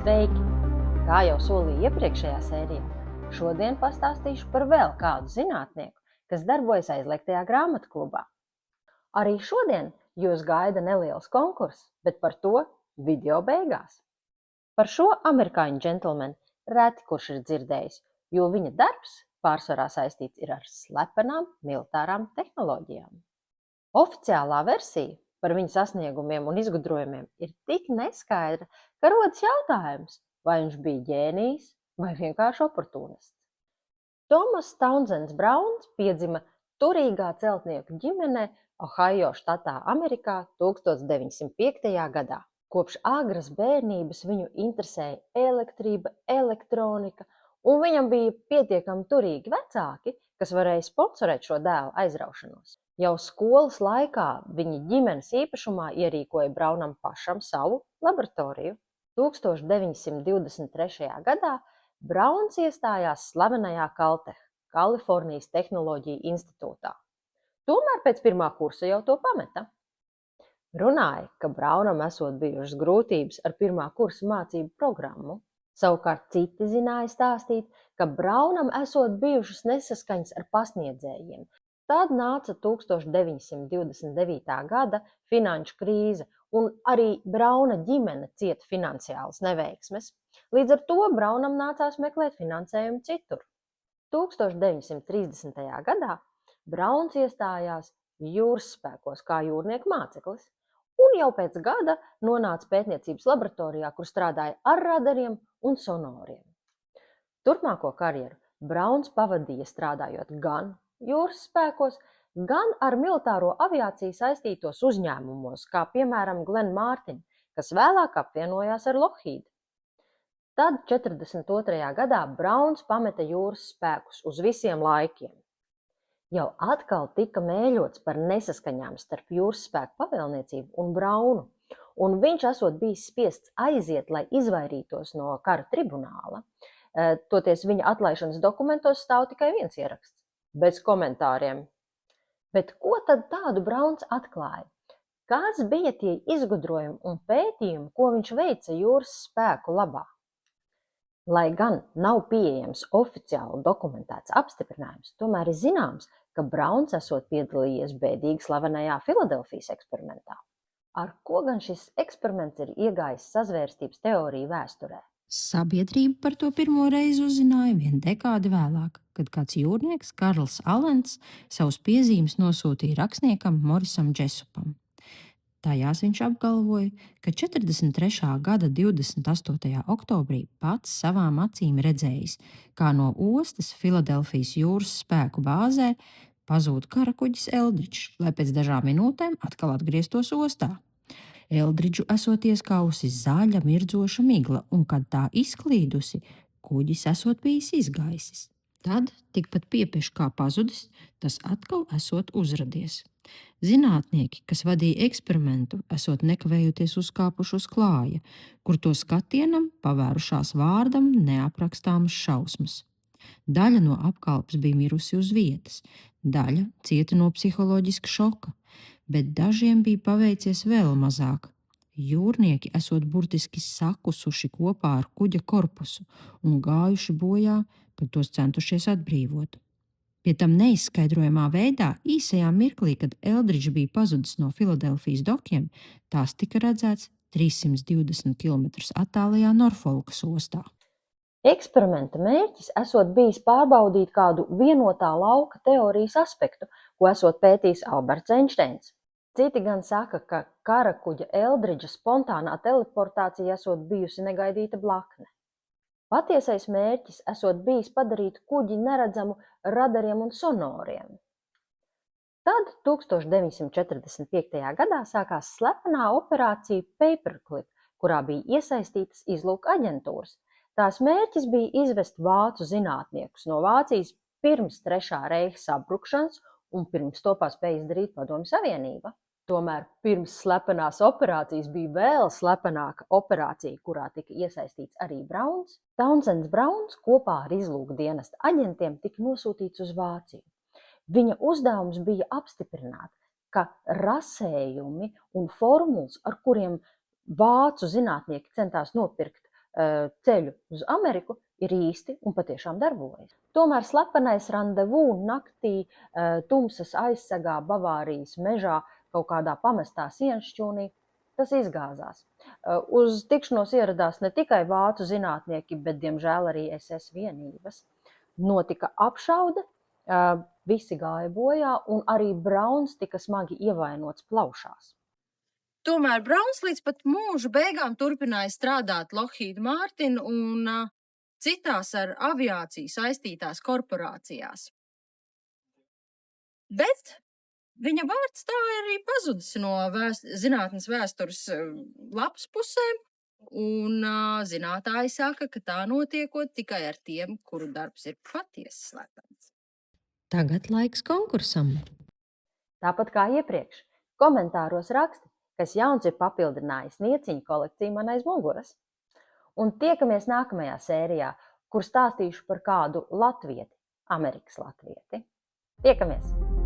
Sveiki! Kā jau solīju iepriekšējā sērijā, šodien pastāstīšu par vēl kādu zinātnieku, kas darbojas aizliegtajā grāmatu klubā. Arī šodien jūs gaida neliels konkurss, bet par to video beigās. Par šo amerikāņu džentlmeni reti kurš ir dzirdējis, jo viņa darbs pārsvarā saistīts ir ar slepenām militārām tehnoloģijām. Oficiālā versija par viņa sasniegumiem un izgudrojumiem ir tik neskaidra, ka rodas jautājums, vai viņš bija ģēnijs vai vienkārši oportunists. Thomas Townsends Browns piedzima turīgā celtnieku ģimenē Ohaio štatā Amerikā 1905. gadā. Kopš agras bērnības viņu interesēja elektrība, elektronika, un viņam bija pietiekami turīgi vecāki, kas varēja sponsorēt šo dēlu aizraušanos. Jau skolas laikā viņa ģimenes īpašumā ierīkoja Brownam pašam savu laboratoriju. 1923. gadā Browns iestājās slavenajā Caltech, Kalifornijas Tehnoloģiju institūtā. Tomēr pēc pirmā kursa jau to pameta. Runāja, ka Brownam esot bijušas grūtības ar pirmā kursa mācību programmu. Savukārt citi zināja stāstīt, ka Brownam esot bijušas nesaskaņas ar pasniedzējiem. Tad nāca 1929. gada finanšu krīze, un arī Brauna ģimene cieta finansiālas neveiksmes. Līdz ar to Brownam nācās meklēt finansējumu citur. 1930. gadā Browns iestājās jūras spēkos kā jūrnieku māceklis, un jau pēc gada nonāca pētniecības laboratorijā, kur strādāja ar radariem un sonoriem. Turpmāko karjeru Browns pavadīja strādājot gan jūras spēkos, gan ar militāro aviāciju saistītos uzņēmumos, kā piemēram Glen Martin, kas vēlāk apvienojās ar Lockheed. Tad 42. gadā Browns pameta jūras spēkus uz visiem laikiem. Jau atkal tika mēļots par nesaskaņām starp jūras spēku pavēlniecību un Brownu, un viņš esot bijis spiests aiziet, lai izvairītos no kara tribunāla. Toties viņa atlaišanas dokumentos stāv tikai viens ieraksts. Bez komentāriem. Bet ko tad tādu Browns atklāja? Kas bija tie izgudrojumi un pētījumi, ko viņš veica jūras spēku labā? Lai gan nav pieejams oficiāli dokumentēts apstiprinājums, tomēr ir zināms, ka Browns esot piedalījies bēdīgi slavenajā Filadelfijas eksperimentā. Ar ko gan šis eksperiments ir iegājis sazvērstības teoriju vēsturē? Sabiedrība par to pirmo reizi uzzināja vien dekādi vēlāk, kad kāds jūrnieks, Karls Allens, savus piezīmes nosūtīja rakstniekam Morisam Jessupam. Tajās viņš apgalvoja, ka 43. gada 28. oktobrī pats savām acīm redzējis, kā no ostas Filadelfijas jūras spēku bāzē pazūd karakuģis Eldridžs, lai pēc dažām minūtēm atkal atgrieztos ostā. Eldridžu esot ieskausi zaļa mirdzoša migla, un kad tā izklīdusi, kuģis esot bijis izgaisis. Tad, tikpat piepieši kā pazudis, tas atkal esot uzradies. Zinātnieki, kas vadīja eksperimentu, esot nekavējoties uzkāpuši uz klāja, kur to skatienam pavērušās vārdam neaprakstāmas šausmas. Daļa no apkalpes bija mirusi uz vietas, daļa cieta no psiholoģiska šoka, bet dažiem bija paveicies vēl mazāk. Jūrnieki esot burtiski sakusuši kopā ar kuģa korpusu un gājuši bojā, kad tos centušies atbrīvot. Pie tam neizskaidrojamā veidā īsajā mirklī, kad Eldridžs bija pazudis no Filadelfijas dokiem, tās tika redzēts 320 km attālajā Norfolkas ostā. Eksperimenta mērķis esot bijis pārbaudīt kādu vienotā lauka teorijas aspektu, ko esot pētījis Alberts Einsteins. Citi gan saka, ka karakuģa Eldridža spontānā teleportācija esot bijusi negaidīta blakne. Patiesais mērķis esot bijis padarīt kuģi neredzamu radariem un sonoriem. Tad 1945. gadā sākās slepenā operācija Paperclip, kurā bija iesaistītas izlūka aģentūras. Tās mērķis bija izvest vācu zinātniekus no Vācijas pirms Trešā reiha sabrukšanas un pirms to paspēja izdarīt Padomju Savienība. Tomēr pirms slepenās operācijas bija vēl slepenāka operācija, kurā tika iesaistīts arī Browns. Townsends Browns kopā ar izlūka dienesta aģentiem tika nosūtīts uz Vāciju. Viņa uzdevums bija apstiprināt, ka rasējumi un formulas, ar kuriem vācu zinātnieki centās nopirkt ceļu uz Ameriku ir īsti un patiešām darbojas. Tomēr slepenais randevū naktī tumsas aizsegā Bavārijas mežā kaut kādā pamestā sienšķūnī, tas izgāzās. Uz tikšanos ieradās ne tikai vācu zinātnieki, bet, diemžēl, arī SS vienības. Notika apšaude, visi gāja bojā, un arī Brauns tika smagi ievainots plaušās. Tomēr Brauns līdz pat mūža beigām turpināja strādāt Lockheed Martin un citās ar aviāciju saistītās korporācijās. Bet viņa vārds tā arī pazudis no zinātnes vēstures lapas pusēm, un zinātāji saka, ka tā notiekot tikai ar tiem, kuru darbs ir patiesi slepens. Tagad laiks konkursam. Tāpat kā iepriekš, komentāros raksti, kas jauns ir papildinājis nieciņu kolekciju man aiz muguras. Un tiekamies nākamajā sērijā, kur stāstīšu par kādu latvieti, Amerikas latvieti. Tiekamies!